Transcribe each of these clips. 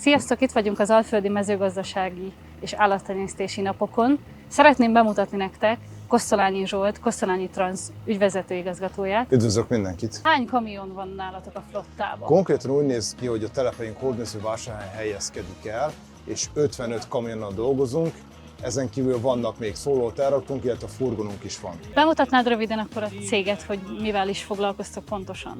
Sziasztok! Itt vagyunk az Alföldi Mezőgazdasági és Állattenyésztési Napokon. Szeretném bemutatni nektek Kosztolányi Zsolt, Kosztolányi Transz ügyvezetőigazgatóját. Üdvözlök mindenkit! Hány kamion van nálatok a flottában? Konkrétan úgy néz ki, hogy a telephelyen Hódmezővásárhelyen helyezkedik el, és 55 kamionnal dolgozunk. Ezen kívül vannak még szólót elraktunk, illetve furgonunk is van. Bemutatnád röviden akkor a céget, hogy mivel is foglalkoztok pontosan?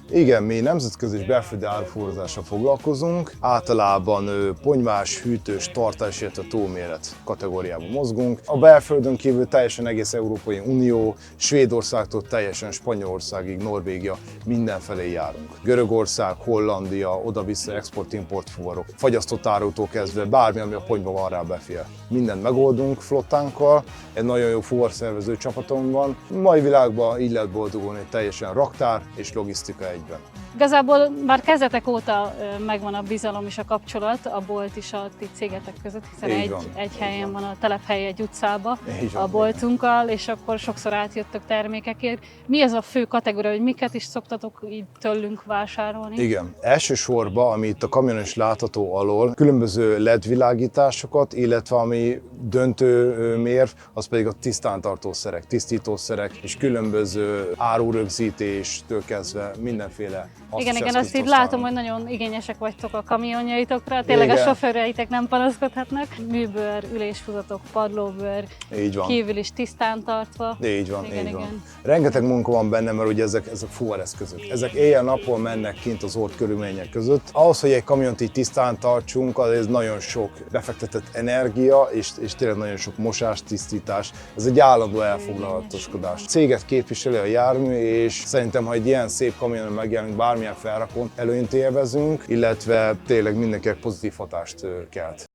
Igen, mi nemzetközi és belföldi árufuvarozással foglalkozunk. Általában ponyvás, hűtős, tartás, illetve tóméret kategóriában mozgunk. A belföldön kívül teljesen egész Európai Unió, Svédországtól teljesen Spanyolországig, Norvégia, mindenfelé járunk. Görögország, Hollandia, oda-vissza export-import fuvarok, fagyasztott árutól kezdve bármi, ami a ponyva van rá befér. Mindent megoldunk flottánkkal, egy nagyon jó fuvarszervező csapatom van. Mai világban így lehet boldogulni, teljesen raktár és logisztika egyben. Igazából már kezdetek óta megvan a bizalom és a kapcsolat a bolt is a ti cégetek között, hiszen egy helyen van a telephely, egy utcába a boltunkkal, és akkor sokszor átjöttök termékekért. Mi ez a fő kategória, hogy miket is szoktatok így tőlünk vásárolni? Igen. Elsősorban, ami itt a kamionon is látható alól, különböző LED világításokat, illetve ami döntő mérv, az pedig a tisztántartószerek, tisztítószerek és különböző árurögzítéstől kezdve mindenféle. Igen, azt így látom, hogy nagyon igényesek vagytok a kamionjaitokra, tényleg a sofőreitek nem panaszkodhatnak. Műbőr, ülésfuzatok, padlóbőr, kívül is tisztán tartva. Így van. Rengeteg munka van benne, mert ugye ezek fuvareszközök. Ezek éjjel-nappal mennek kint az ort körülmények között. Ahhoz, hogy egy kamiont így tisztán tartsunk, ez nagyon sok befektetett energia, és tényleg nagyon sok mosás, tisztítás. Ez egy állandó elfoglalatoskodás. Céget képviseli a jármű, és szerintem, ha egy ilyen szép kamionon megjelenik bármilyen felrakón, előnyt élvezünk, illetve tényleg mindenkinek pozitív hatást kelt.